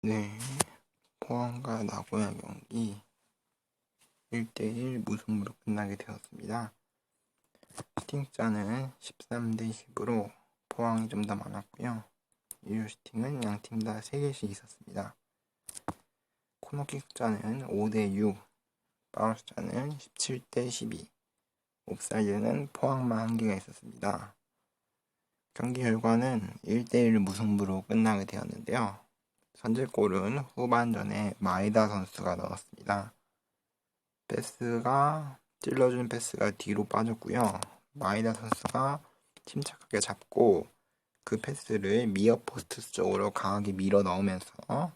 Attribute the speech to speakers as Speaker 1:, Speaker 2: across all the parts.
Speaker 1: 네, 포항과 나고야 경기 1대1 무승부로 끝나게 되었습니다. 슈팅차는 13대 10으로 포항이 좀 더 많았고요. 유효 슈팅은 양팀 다 3개씩 있었습니다. 코너킥 숫자는 5대 6, 파울 숫자는 17대 12, 옵사이드는 포항만 1개가 있었습니다. 경기 결과는 1대1 무승부로 끝나게 되었는데요. 선제골은 후반전에 마에다 선수가 넣었습니다. 찔러준 패스가 뒤로 빠졌고요. 마에다 선수가 침착하게 잡고 그 패스를 미어 포스트 쪽으로 강하게 밀어 넣으면서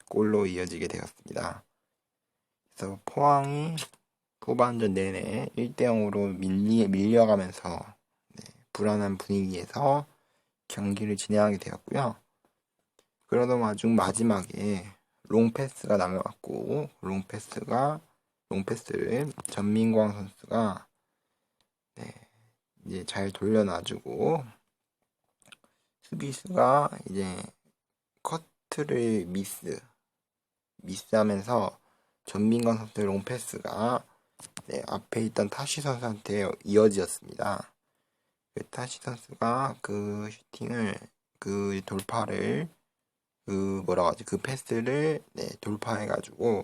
Speaker 1: 골로 이어지게 되었습니다. 그래서 포항이 후반전 내내 1대0으로 밀려가면서 불안한 분위기에서 경기를 진행하게 되었고요. 그러던 와중 마지막에 롱패스가 날아갔고 롱패스를 전민광 선수가 이제 잘 돌려놔주고 수비수가 이제 커트를 미스하면서 전민광 선수의 롱패스가 앞에 있던 타시 선수한테 이어지었습니다. 그 타시 선수가 그 슈팅을 그 돌파를 그 패스를 돌파해가지고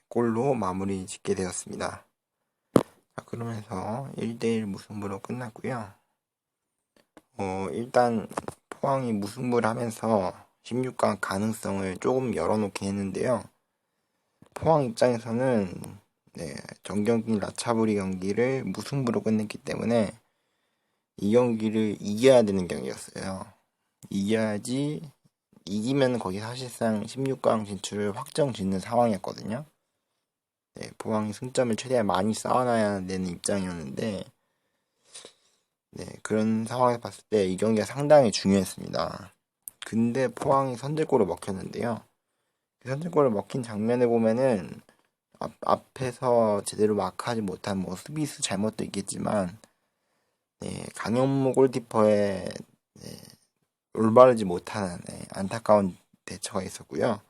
Speaker 1: 골로 마무리 짓게 되었습니다. 자, 그러면서 1대1 무승부로 끝났고요. 일단 포항이 무승부를 하면서 16강 가능성을 조금 열어놓긴 했는데요. 포항 입장에서는 정경기 라차부리 경기를 무승부로 끝냈기 때문에 이 경기를 이겨야 되는 경기였어요. 이기면 거기 사실상 16강 진출을 확정 짓는 상황이었거든요. 포항이 승점을 최대한 많이 쌓아놔야 되는 입장이었는데 그런 상황에서 봤을 때 이 경기가 상당히 중요했습니다. 근데 포항이 선제골을 먹혔는데요. 그 선제골을 먹힌 장면을 보면은 앞에서 제대로 마크하지 못한 수비수 잘못도 있겠지만 강현무 골키퍼의 올바르지 못한 안타까운 대처가 있었고요.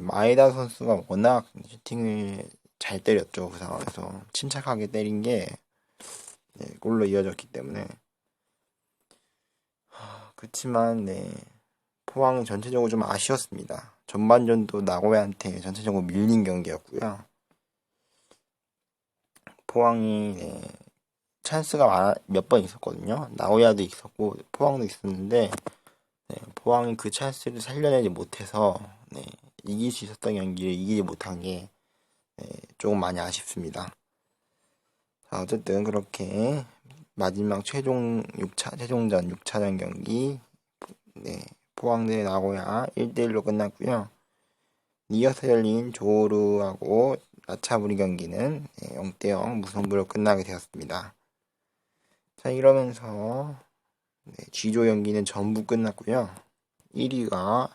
Speaker 1: 마에다 선수가 워낙 슈팅을 잘 때렸죠. 그 상황에서 침착하게 때린 게 골로 이어졌기 때문에 그렇지만 포항은 전체적으로 좀 아쉬웠습니다. 전반전도 나고야한테 전체적으로 밀린 경기였고요. 포항이 찬스가 몇 번 있었거든요. 나고야도 있었고 포항도 있었는데 포항이 그 찬스를 살려내지 못해서 이길 수 있었던 경기를 이기지 못한 게 조금 많이 아쉽습니다. 자, 어쨌든 그렇게 마지막 최종전 6차전 경기 포항 대 나고야 1대1로 끝났고요. 이어서 열린 조르하고 라차부리 경기는 0대0 무승부로 끝나게 되었습니다. 자, 이러면서 G조 경기는 전부 끝났고요. 1위가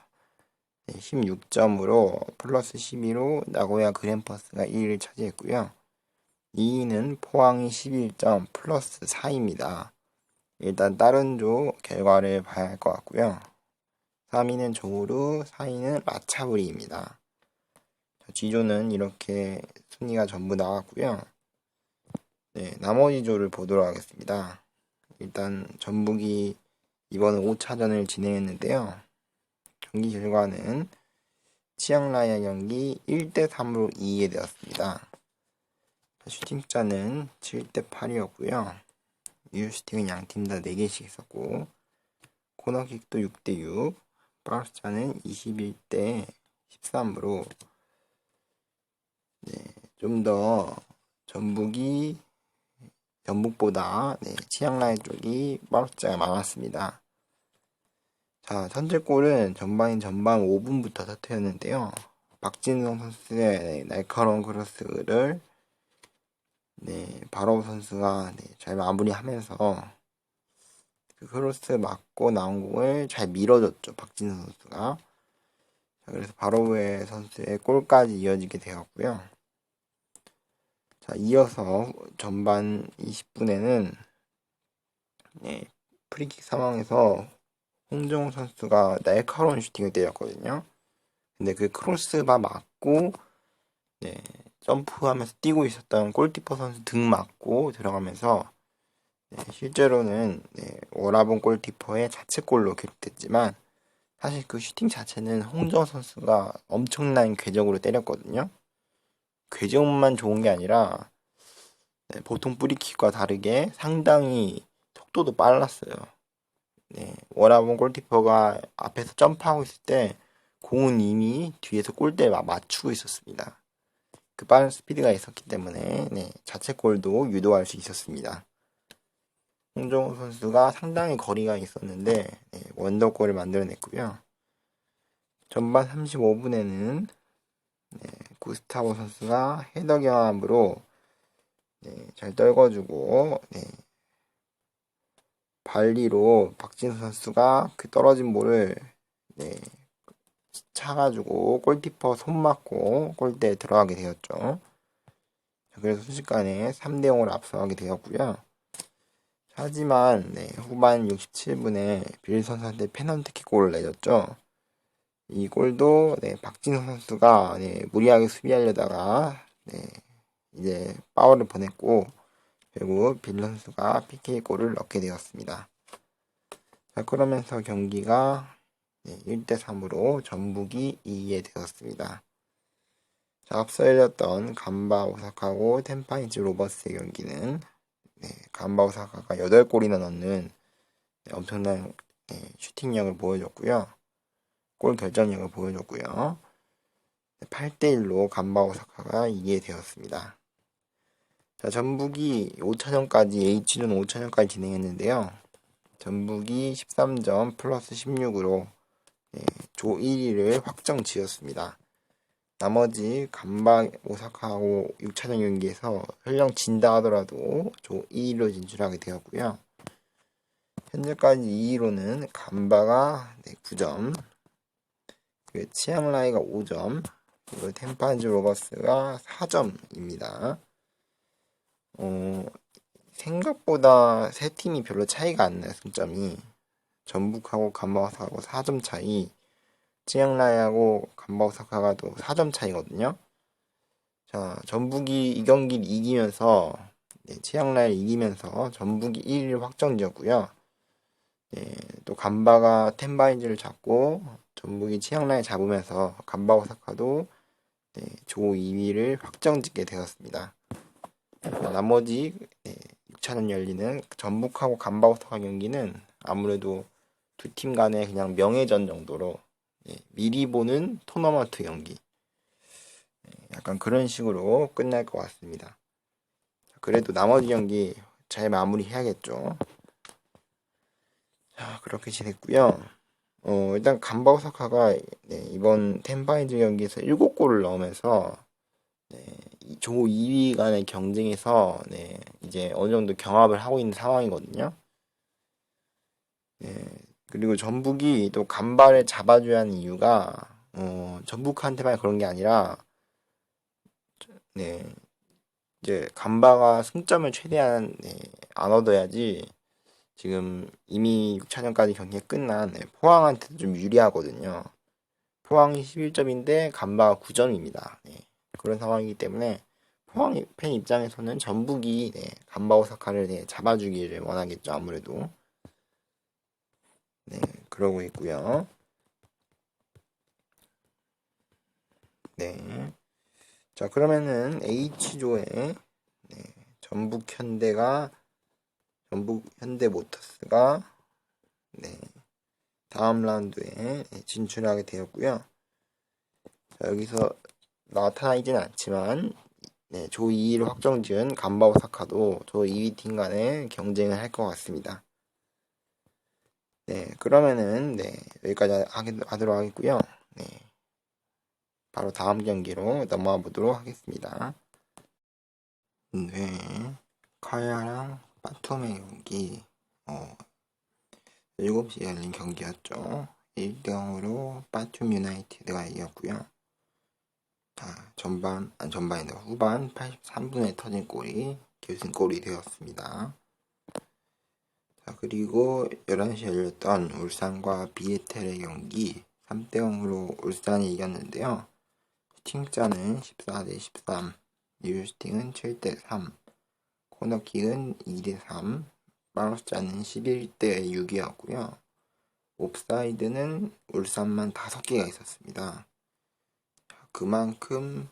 Speaker 1: 16점으로 플러스 12로 나고야 그랜퍼스가 1위를 차지했고요. 2위는 포항이 11점 플러스 4입니다. 일단 다른 조 결과를 봐야 할 것 같고요. 3위는 조르, 4위는 라차부리입니다. G조는 이렇게 순위가 전부 나왔고요. 나머지 조를 보도록 하겠습니다. 일단 전북이 이번 5차전을 진행했는데요. 경기 결과는 치앙라이아 경기 1대3으로 이기게 되었습니다. 슈팅차는 7대8이었고요. 유효 슈팅은 양팀 다 4개씩 있었고 코너킥도 6대6, 파울차는 21대 13으로 좀 더 전북보다 치앙라이 쪽이 파울차가 많았습니다. 자, 선제골은 전반 5분부터 터뜨렸는데요. 박진성 선수의 날카로운 크로스를 바로우 선수가 잘 마무리하면서 그 크로스 맞고 나온 공을 잘 밀어줬죠. 박진성 선수가. 자, 그래서 바로우의 선수의 골까지 이어지게 되었고요. 자, 이어서 전반 20분에는 프리킥 상황에서 홍정호 선수가 날카로운 슈팅을 때렸거든요. 근데 그 크로스바 맞고 네, 점프하면서 뛰고 있었던 골키퍼 선수 등 맞고 들어가면서 네, 실제로는 네, 워라본 골키퍼의 자책골로 기록됐지만 사실 그 슈팅 자체는 홍정호 선수가 엄청난 궤적으로 때렸거든요. 궤적만 좋은 게 아니라 네, 보통 뿌리킥과 다르게 상당히 속도도 빨랐어요. 네, 워라본 골키퍼가 앞에서 점프하고 있을 때 공은 이미 뒤에서 골대에 맞추고 있었습니다. 그 빠른 스피드가 있었기 때문에 네, 자책골도 유도할 수 있었습니다. 홍정호 선수가 상당히 거리가 있었는데 네, 원더골을 만들어냈고요. 전반 35분에는 네, 구스타보 선수가 헤더 경합으로 네, 잘 떨궈주고 네, 발리로 박진수 선수가 그 떨어진 볼을 네, 차가지고 골키퍼 손 맞고 골대에 들어가게 되었죠. 그래서 순식간에 3대0으로 앞서가게 되었고요. 하지만 네, 후반 67분에 빌 선수한테 페널티킥 골을 내줬죠. 이 골도 네, 박진호 선수가 네, 무리하게 수비하려다가 네, 이제 파울을 보냈고 결국 빌 선수가 PK 골을 넣게 되었습니다. 자, 그러면서 경기가 네, 1대3으로 전북이 이기게 되었습니다. 자, 앞서 열렸던 간바 오사카하고 텐파이즈 로버스의 경기는 네, 간바 오사카가 8골이나 넣는 네, 엄청난 네, 슈팅력을 보여줬고요. 골 결정력을 보여줬고요. 8대1로 간바 오사카가 이기게 되었습니다. 자, 전북이 5차전까지 H는 5차전까지 진행했는데요. 전북이 13점 플러스 16으로 네, 조 1위를 확정 지었습니다. 나머지 간바 오사카하고 6차전 경기에서 설령 진다 하더라도 조 2위로 진출하게 되었고요. 현재까지 2위로는 간바가 9점, 그리고 치앙라이가 5점, 그리고 템파인즈 로버스가 4점입니다. 생각보다 세 팀이 별로 차이가 안 나요, 승점이. 전북하고 간바오사카하고 4점 차이, 치앙라이하고 간바오사카가 또 4점 차이거든요. 자, 전북이 이 경기를 이기면서 네, 치앙라이를 이기면서 전북이 1위를 확정지었고요. 네, 또 간바가 텐바인즈를 잡고 전북이 치앙라이 잡으면서 간바 오사카도 네, 조 2위를 확정짓게 되었습니다. 나머지 네, 6차전 열리는 전북하고 간바 오사카 경기는 아무래도 두 팀 간의 그냥 명예전 정도로 네, 미리 보는 토너먼트 경기 네, 약간 그런 식으로 끝날 것 같습니다. 그래도 나머지 경기 잘 마무리해야겠죠. 자, 그렇게 지냈고요. 일단 간바 오사카가 네, 이번 텐바이즈 경기에서 7골을 넣으면서 네, 조 2위 간의 경쟁에서 네, 이제 어느 정도 경합을 하고 있는 상황이거든요. 네, 그리고 전북이 또 간바를 잡아줘야 하는 이유가 전북한테만 그런 게 아니라 네, 이제 간바가 승점을 최대한 네, 안 얻어야지 지금 이미 6차전까지 경기가 끝난 네, 포항한테도 좀 유리하거든요. 포항이 11점인데 간바가 9점입니다. 네, 그런 상황이기 때문에 포항 팬 입장에서는 전북이 네, 간바 오사카를 네, 잡아주기를 원하겠죠. 아무래도 네, 그러고 있고요. 네, 자 그러면은 H조에 네, 전북 현대모터스가 네, 다음 라운드에 진출하게 되었고요. 자, 여기서 나타나지는 않지만 네, 조 2위를 확정지은 간바 오사카도 조 2위 팀 간에 경쟁을 할 것 같습니다. 네, 그러면은 네, 여기까지 하도록 하겠고요. 네, 바로 다음 경기로 넘어가 보도록 하겠습니다. 네, 카야랑 바툼의 경기 7시에 열린 경기였죠. 1대0으로 바툼 유나이티드가 이겼고요. 후반 83분에 터진 골이 결승골이 되었습니다. 그리고 11시에 열렸던 울산과 비에텔의 경기 3대0으로 울산이 이겼는데요. 슈팅자는 14대 13, 리뷰 슈팅은 7대 3, 코너킥은 2대 3, 마우스자는 11대 6이었고요. 옵사이드는 울산만 5개가 있었습니다. 그만큼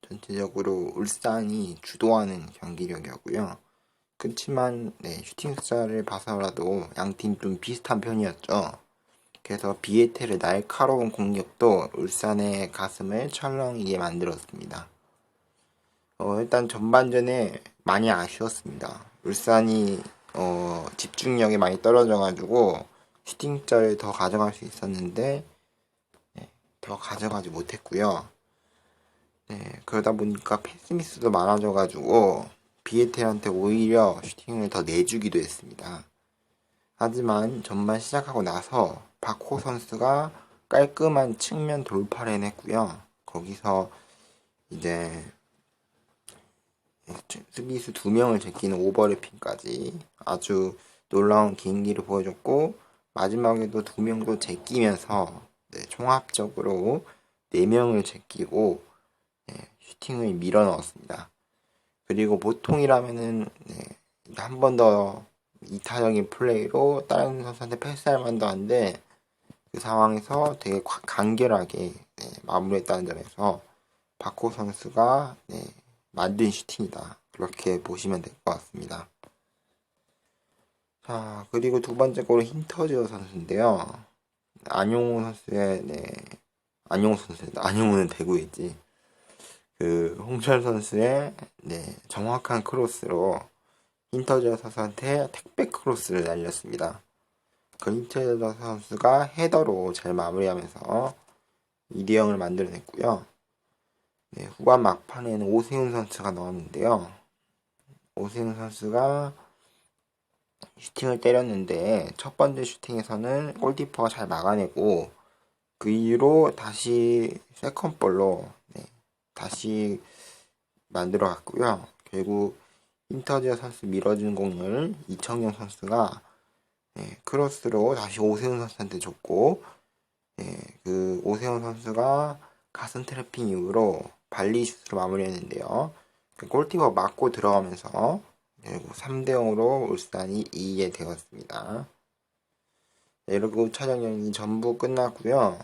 Speaker 1: 전체적으로 울산이 주도하는 경기력이었고요. 그렇지만 슈팅 숫자를 봐서라도 양팀 좀 비슷한 편이었죠. 그래서 비에텔의 날카로운 공격도 울산의 가슴을 철렁이게 만들었습니다. 일단 전반전에 많이 아쉬웠습니다. 울산이 집중력이 많이 떨어져가지고 슈팅자를 더 가져갈 수 있었는데 더 가져가지 못했고요. 그러다 보니까 패스미스도 많아져가지고 비에텔한테 오히려 슈팅을 더 내주기도 했습니다. 하지만 전반 시작하고 나서 박호 선수가 깔끔한 측면 돌파를 해냈고요. 거기서 이제 수비수 2명을 제끼는 오버래핑까지 아주 놀라운 개인기를 보여줬고, 마지막에도 2명도 제끼면서 총합적으로 4명을 제끼고 슈팅을 밀어 넣었습니다. 그리고 보통이라면은 한 번 더 이타적인 플레이로 다른 선수한테 패스할 만도 한데 그 상황에서 되게 간결하게 마무리했다는 점에서 박호 선수가 만든 슈팅이다, 그렇게 보시면 될 것 같습니다. 자, 그리고 두 번째 골은 힌터지어 선수인데요. 안용호 선수의 안용호 선수입니다. 안용호는 대구에 있지. 홍철 선수의 정확한 크로스로 힌터지어 선수한테 택배 크로스를 날렸습니다. 그 힌터지어 선수가 헤더로 잘 마무리하면서 2대0을 만들어냈고요. 후반 막판에는 오세훈 선수가 넣었는데요. 오세훈 선수가 슈팅을 때렸는데 첫 번째 슈팅에서는 골키퍼가 잘 막아내고 그 이후로 다시 세컨볼로 다시 만들어 갔고요. 결국 힌터지어 선수 밀어준 공을 이청용 선수가 크로스로 다시 오세훈 선수한테 줬고, 그 오세훈 선수가 가슴 트래핑 이후로 발리슛으로 마무리했는데요. 골키퍼 맞고 들어가면서 결국 3대0으로 울산이 이기게 되었습니다. 그리고 차전경기 전부 끝났고요.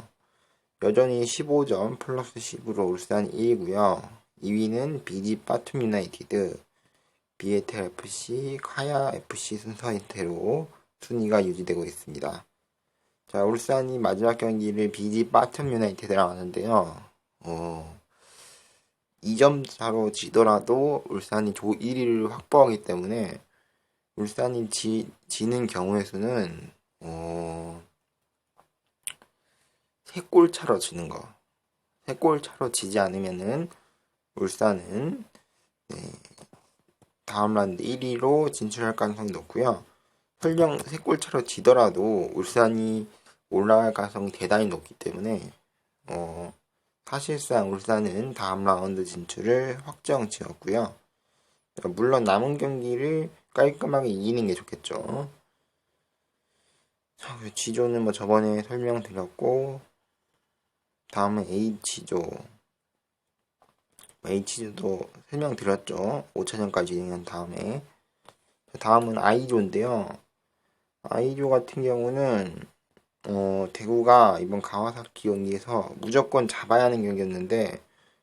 Speaker 1: 여전히 15점 플러스 10으로 울산이 1위고요. 2위는 BG 바툼 유나이티드, 비에텔 FC, 카야 FC 순서대로 순위가 유지되고 있습니다. 자, 울산이 마지막 경기를 BG 바툼 유나이티드랑 하는데요. 2점 차로 지더라도 울산이 조 1위를 확보하기 때문에 울산이 지는 경우의 수는 3골 차로 지는 거. 3골 차로 지지 않으면은 울산은 다음 라운드 1위로 진출할 가능성이 높고요. 설령 3골 차로 지더라도 울산이 올라갈 가능성이 대단히 높기 때문에 사실상 울산은 다음 라운드 진출을 확정 지었고요. 물론 남은 경기를 깔끔하게 이기는 게 좋겠죠. 자, G조는 뭐 저번에 설명드렸고, 다음은 H조도 설명드렸죠. 5차전까지 진행한 다음에. 다음은 I조인데요. I조 같은 경우는 대구가 이번 가와사키 경기에서 무조건 잡아야 하는 경기였는데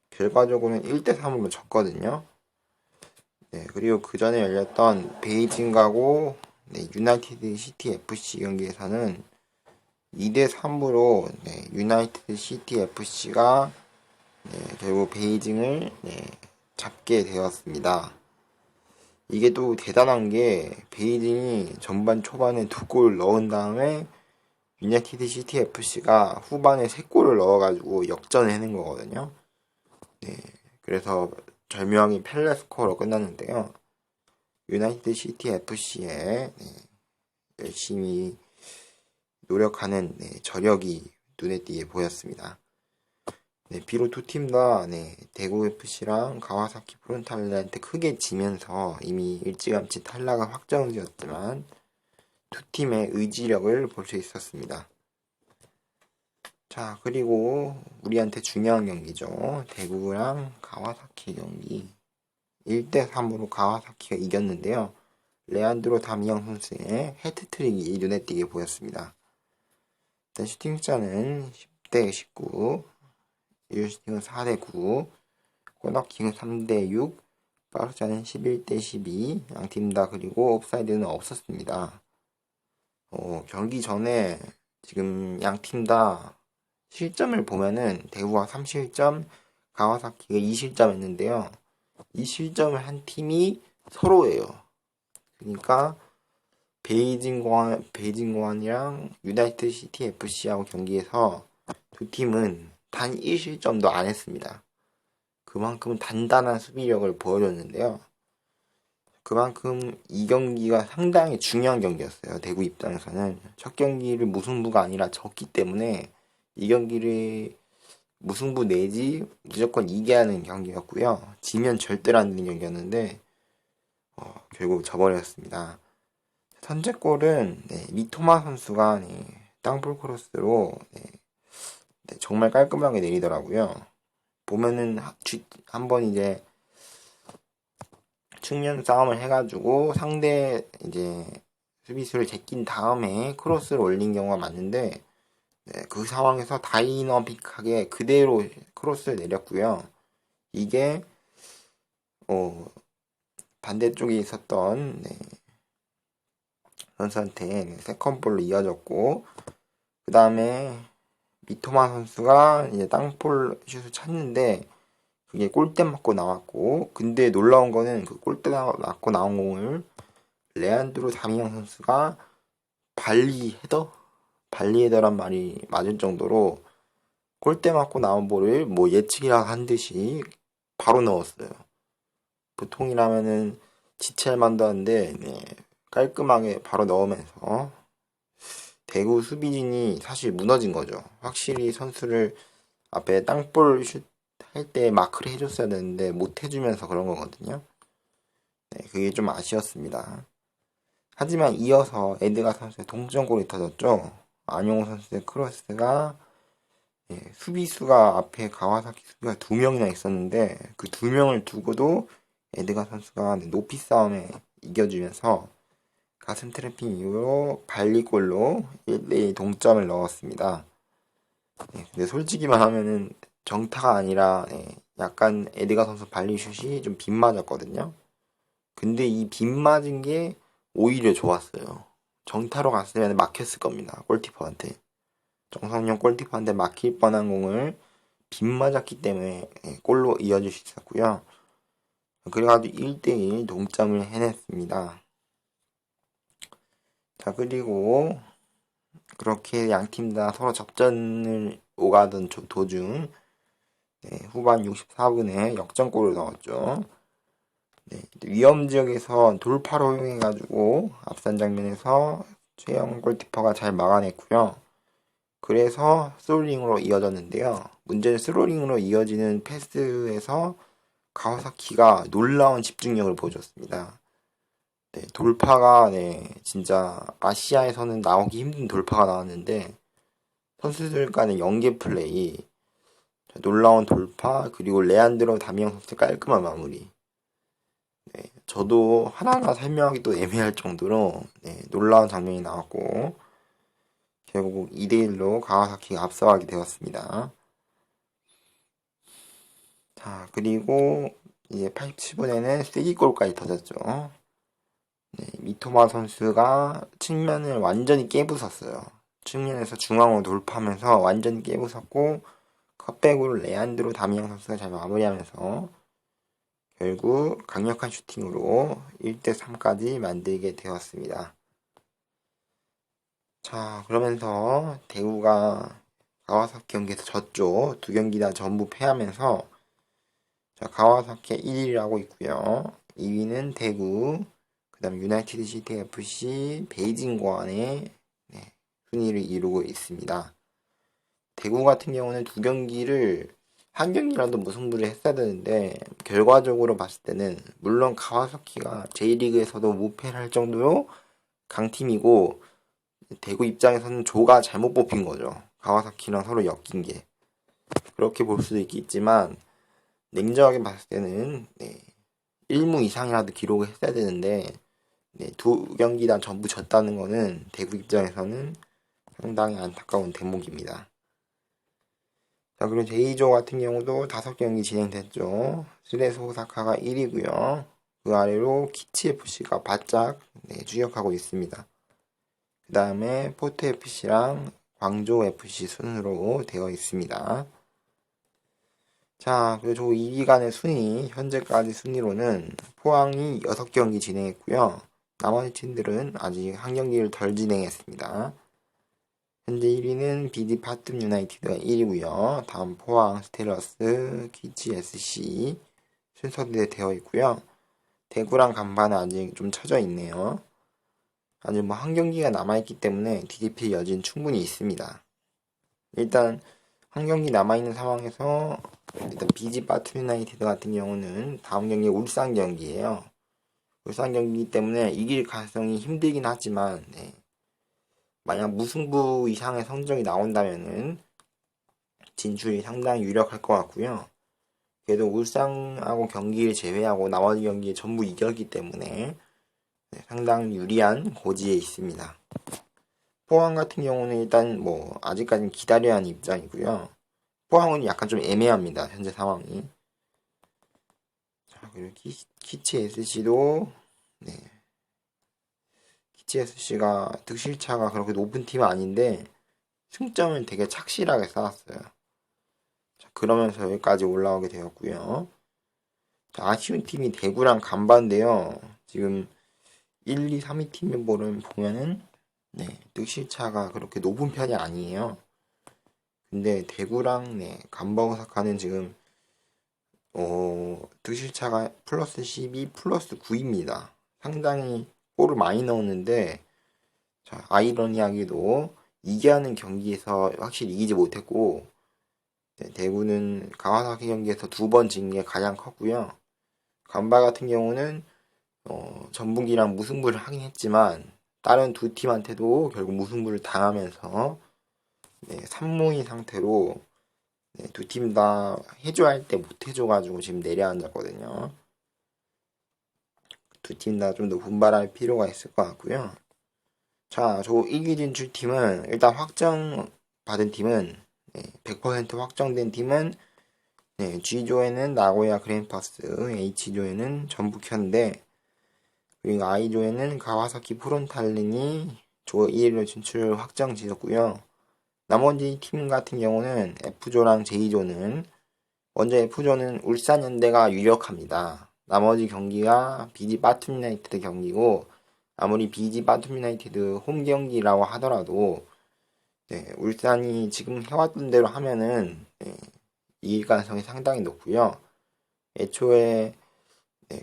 Speaker 1: 결과적으로는 1대3으로 졌거든요. 그리고 그 전에 열렸던 베이징하고 유나이티드 시티 FC 경기에서는 2대3으로 유나이티드 시티 FC가 결국 베이징을 잡게 되었습니다. 이게 또 대단한 게 베이징이 전반 초반에 2골 넣은 다음에 유나이티드 시티 FC가 후반에 3골을 넣어가지고 역전을 해낸 거거든요. 그래서 절묘하게 펠레 스코어로 끝났는데요. 유나이티드 시티 FC의 열심히 노력하는 저력이 눈에 띄게 보였습니다. 비록 두 팀 다 대구 FC랑 가와사키 프론탈레한테 크게 지면서 이미 일찌감치 탈락은 확정이었지만 두 팀의 의지력을 볼 수 있었습니다. 자, 그리고 우리한테 중요한 경기죠. 대구랑 가와사키 경기. 1대3으로 가와사키가 이겼는데요. 레안드로 다미앙 선수의 해트트릭이 눈에 띄게 보였습니다. 일단 슈팅 숫자는 10대 19, 유효슈팅은 4대 9, 코너킥은 3대 6, 파울차는 11대 12, 양팀 다 그리고 옵사이드는 없었습니다. 경기 전에 지금 양팀 다 실점을 보면은 대구가 3실점, 가와사키가 2실점 했는데요. 이 실점을 한 팀이 서로예요. 그러니까 베이징공항이랑 유나이티드 시티 FC하고 경기에서 두 팀은 단 1실점도 안 했습니다. 그만큼 단단한 수비력을 보여줬는데요. 그만큼 이 경기가 상당히 중요한 경기였어요. 대구 입장에서는 첫 경기를 무승부가 아니라 졌기 때문에 이 경기를 무승부 내지 무조건 이겨야 하는 경기였고요. 지면 절대로 안 되는 경기였는데 결국 져버렸습니다. 선제골은 미토마 선수가 땅볼 크로스로 정말 깔끔하게 내리더라고요. 보면은 한번 이제 측면 싸움을 해가지고 상대 이제 수비수를 제낀 다음에 크로스를 올린 경우가 많은데 그 상황에서 다이너믹하게 그대로 크로스를 내렸고요. 이게 반대쪽에 있었던 선수한테 세컨볼로 이어졌고 그 다음에 미토마 선수가 이제 땅볼 슛을 찼는데 그게 골대 맞고 나왔고 근데 놀라운 거는 그 골대 맞고 나온 공을 레안드로 다미앙 선수가 발리 헤더란 말이 맞을 정도로 골대 맞고 나온 볼을 뭐 예측이라 한 듯이 바로 넣었어요. 보통이라면은 지체할만도 한데 깔끔하게 바로 넣으면서 대구 수비진이 사실 무너진 거죠. 확실히 선수를 앞에 땅볼 슛 할 때 마크를 해줬어야 되는데 못 해주면서 그런 거거든요. 그게 좀 아쉬웠습니다. 하지만 이어서 에드가 선수의 동점골이 터졌죠. 안용호 선수의 크로스가 수비수가 앞에 가와사키 수비가 2명이나 있었는데 그 2명을 두고도 에드가 선수가 높이 싸움에 이겨주면서 가슴 트래핑 이후로 발리골로 1대1 동점을 넣었습니다. 근데 솔직히 말하면은 정타가 아니라 약간 에드가 선수 발리슛이 좀 빗맞았거든요. 근데 이 빗맞은 게 오히려 좋았어요. 정타로 갔으면 막혔을 겁니다. 골키퍼한테. 정성용 골키퍼한테 막힐 뻔한 공을 빗맞았기 때문에 골로 이어질 수 있었고요. 그래가지고 1대1 동점을 해냈습니다. 자, 그리고 그렇게 양팀 다 서로 접전을 오가던 도중 후반 64분에 역전골을 넣었죠. 위험 지역에서 돌파로 허용해가지고 앞선 장면에서 최영 골키퍼가 잘 막아냈고요. 그래서 스로링으로 이어졌는데요. 문제는 스로링으로 이어지는 패스에서 가와사키가 놀라운 집중력을 보여줬습니다. 돌파가 진짜 아시아에서는 나오기 힘든 돌파가 나왔는데 선수들 간의 연계 플레이, 놀라운 돌파, 그리고 레안드로 다미앙 선수의 깔끔한 마무리. 저도 하나하나 설명하기도 애매할 정도로 놀라운 장면이 나왔고 결국 2대1로 가와사키가 앞서가게 되었습니다. 자, 그리고 이제 87분에는 쐐기골까지 터졌죠. 미토마 선수가 측면을 완전히 깨부쉈어요. 측면에서 중앙으로 돌파하면서 완전히 깨부쉈고 컷백으로 레안드로 다미앙 선수가 잘 마무리하면서 결국 강력한 슈팅으로 1대3까지 만들게 되었습니다. 자, 그러면서 대구가 가와사키 경기에서 졌죠. 두 경기 다 전부 패하면서 자, 가와사키 1위를 하고 있고요. 2위는 대구, 그 다음 유나이티드 시티 FC, 베이징 고안의 순위를 이루고 있습니다. 대구 같은 경우는 두 경기를 한 경기라도 무승부를 했어야 되는데 결과적으로 봤을 때는 물론 가와사키가 J리그에서도 무패를 할 정도로 강팀이고 대구 입장에서는 조가 잘못 뽑힌 거죠. 가와사키랑 서로 엮인 게. 그렇게 볼 수도 있겠지만 냉정하게 봤을 때는 1무 이상이라도 기록을 했어야 되는데 두 경기 다 전부 졌다는 거는 대구 입장에서는 상당히 안타까운 대목입니다. 자, 그리고 제2조 같은 경우도 5경기 진행됐죠. 스레스 오사카가 1위고요. 그 아래로 키치FC가 바짝 추격하고 있습니다. 그 다음에 포트FC랑 광저우FC 순으로 되어 있습니다. 자, 그리고 조 2위 간의 순위, 현재까지 순위로는 포항이 6경기 진행했고요. 나머지 팀들은 아직 한 경기를 덜 진행했습니다. 현재 1위는 BD 파툼 유나이티드가 1위고요. 다음 포항, 스텔러스, 키치 SC 순서대로 되어 있고요. 대구랑 간판은 아직 좀 처져 있네요. 아직 뭐 한 경기가 남아있기 때문에 DDP 여진 충분히 있습니다. 일단 한 경기 남아있는 상황에서 일단 BG 파툼 유나이티드 같은 경우는 다음 경기 울산 경기예요. 울산 경기이기 때문에 이길 가능성이 힘들긴 하지만 만약 무승부 이상의 성적이 나온다면은 진출이 상당히 유력할 것 같고요. 그래도 울산하고 경기를 제외하고 나머지 경기에 전부 이겼기 때문에 상당히 유리한 고지에 있습니다. 포항 같은 경우는 일단 뭐 아직까지는 기다려야 하는 입장이고요. 포항은 약간 좀 애매합니다. 현재 상황이. 자, 그리고 키치 SC도 키치 SC가 득실차가 그렇게 높은 팀은 아닌데 승점은 되게 착실하게 쌓았어요. 자, 그러면서 여기까지 올라오게 되었고요. 자, 아쉬운 팀이 대구랑 간반인데요. 지금 1, 2, 3위 팀 멤버를 보면은 득실차가 그렇게 높은 편이 아니에요. 근데 대구랑 간바 오사카는 지금 득실차가 플러스 12 플러스 9입니다. 상당히 골을 많이 넣었는데 자, 아이러니하게도 이겨야 하는 경기에서 확실히 이기지 못했고 대구는 가와사키 경기에서 2번 진 게 가장 컸고요. 간바 같은 경우는 전북이랑 무승부를 하긴 했지만 다른 두 팀한테도 결국 무승부를 당하면서 3무인 상태로 두 팀 다 해줘야 할 때 못 해줘가지고 지금 내려앉았거든요. 두 팀 다 좀 더 분발할 필요가 있을 것 같고요. 자, 저 1위 진출 팀은 일단 확정 받은 팀은 100% 확정된 팀은 G조에는 나고야 그랜파스, H조에는 전북현대, 그리고 I조에는 가와사키 프론탈린이 조 1위로 진출 확정 지었고요. 나머지 팀 같은 경우는 F조랑 J조는 먼저 F조는 울산현대가 유력합니다. 나머지 경기가 BG 바툼 유나이티드 경기고 아무리 BG 바툼 유나이티드 홈 경기라고 하더라도 울산이 지금 해왔던 대로 하면은 이길 가능성이 상당히 높고요. 애초에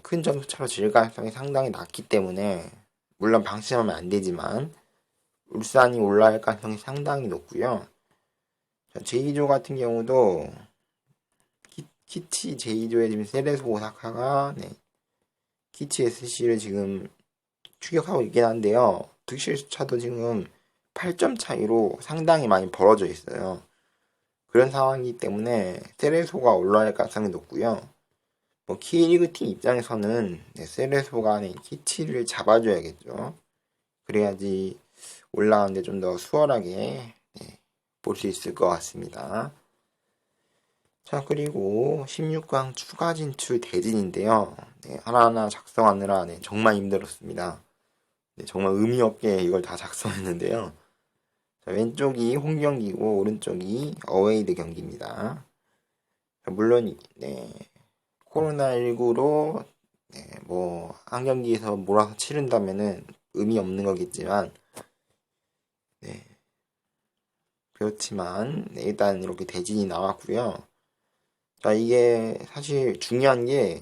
Speaker 1: 큰 점수차로 질 가능성이 상당히 낮기 때문에 물론 방심하면 안 되지만 울산이 올라갈 가능성이 상당히 높고요. 제2조 같은 경우도 키치 제2조에 지금 세레소 오사카가 키치 SC를 지금 추격하고 있긴 한데요. 득실차도 지금 8점 차이로 상당히 많이 벌어져 있어요. 그런 상황이기 때문에 세레소가 올라갈 가능성이 높고요. 뭐 K리그 팀 입장에서는 세레소가 키치를 잡아줘야겠죠. 그래야지 올라가는데 좀 더 수월하게 볼 수 있을 것 같습니다. 자, 그리고 16강 추가 진출 대진인데요. 하나하나 작성하느라 정말 힘들었습니다. 정말 의미 없게 이걸 다 작성했는데요. 자, 왼쪽이 홈 경기고 오른쪽이 어웨이드 경기입니다. 자, 물론 코로나19로 뭐 한 경기에서 몰아서 치른다면은 의미 없는 거겠지만 그렇지만 일단 이렇게 대진이 나왔고요. 자, 이게 사실 중요한 게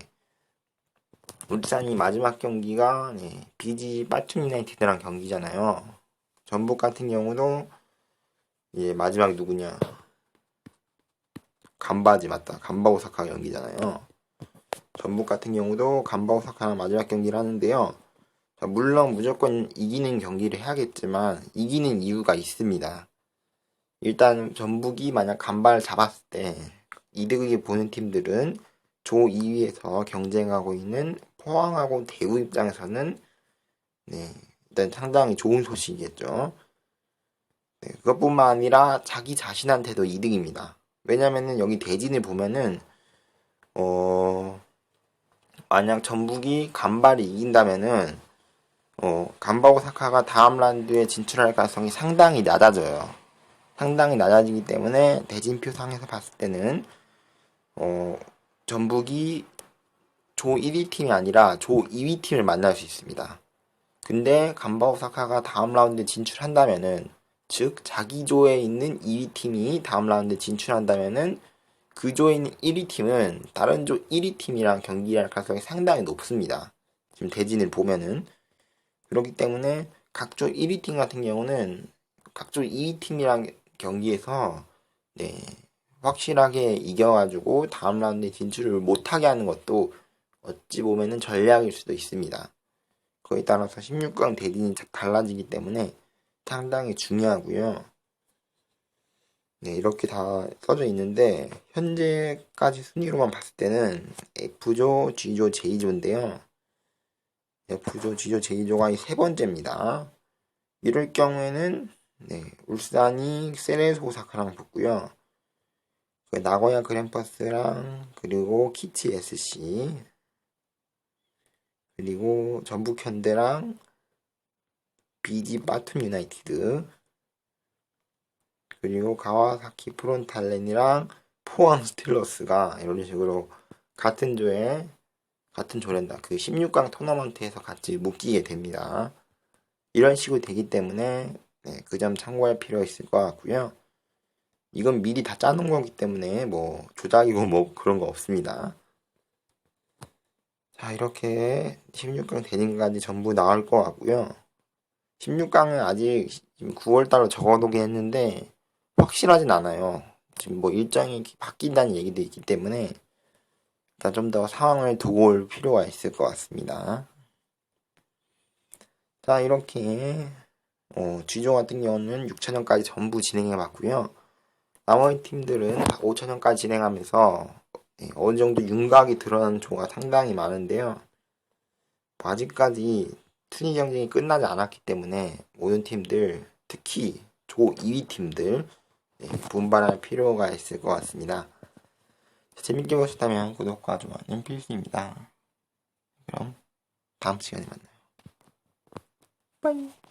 Speaker 1: 울산이 마지막 경기가 BG 바툼 유나이티드랑 경기잖아요. 전북 같은 경우도 마지막 누구냐? 간바지 맞다. 간바 오사카 경기잖아요. 전북 같은 경우도 간바 오사카랑 마지막 경기를 하는데요. 물론 무조건 이기는 경기를 해야겠지만 이기는 이유가 있습니다. 일단 전북이 만약 간발을 잡았을 때 이득을 보는 팀들은 조 2위에서 경쟁하고 있는 포항하고 대구 입장에서는 일단 상당히 좋은 소식이겠죠. 그것뿐만 아니라 자기 자신한테도 이득입니다. 왜냐면은 여기 대진을 보면은 만약 전북이 간발이 이긴다면은 간바 오사카가 다음 라운드에 진출할 가능성이 상당히 낮아져요. 상당히 낮아지기 때문에 대진표 상에서 봤을 때는 전북이 조 1위 팀이 아니라 조 2위 팀을 만날 수 있습니다. 근데 간바 오사카가 다음 라운드에 진출한다면은 즉 자기 조에 있는 2위 팀이 다음 라운드에 진출한다면은 그 조에 있는 1위 팀은 다른 조 1위 팀이랑 경기할 가능성이 상당히 높습니다. 지금 대진을 보면은 그렇기 때문에 각조 1위 팀 같은 경우는 각조 2위 팀이랑 경기에서 확실하게 이겨가지고 다음 라운드에 진출을 못하게 하는 것도 어찌 보면은 전략일 수도 있습니다. 그에 따라서 16강 대진이 달라지기 때문에 상당히 중요하고요. 이렇게 다 써져 있는데 현재까지 순위로만 봤을 때는 F조, G조, J조인데요. F조, G조, J조가 이 세 번째입니다. 이럴 경우에는 울산이 세레소 오사카랑 붙고요. 나고야 그랜퍼스랑 그리고 키치 SC 그리고 전북 현대랑 BG 바툼 유나이티드 그리고 가와사키 프론탈렌이랑 포항 스틸러스가 이런 식으로 같은 조랜다. 그 16강 토너먼트에서 같이 묶이게 됩니다. 이런 식으로 되기 때문에 그 점 참고할 필요가 있을 것 같고요. 이건 미리 다 짜놓은 거기 때문에 뭐 조작이고 뭐 그런 거 없습니다. 자, 이렇게 16강 대진까지 전부 나올 것 같고요. 16강은 아직 9월달로 적어놓긴 했는데 확실하진 않아요. 지금 뭐 일정이 바뀐다는 얘기도 있기 때문에 일단 좀 더 상황을 두고 올 필요가 있을 것 같습니다. 자, 이렇게 G조 같은 경우는 6차전까지 전부 진행해 봤고요. 나머지 팀들은 5차전까지 진행하면서 어느 정도 윤곽이 드러나는 조가 상당히 많은데요. 아직까지 순위 경쟁이 끝나지 않았기 때문에 모든 팀들, 특히 조 2위 팀들 분발할 필요가 있을 것 같습니다. 재밌게 보셨다면 구독과 좋아요는 필수입니다. 그럼 다음 시간에 만나요. 빠이.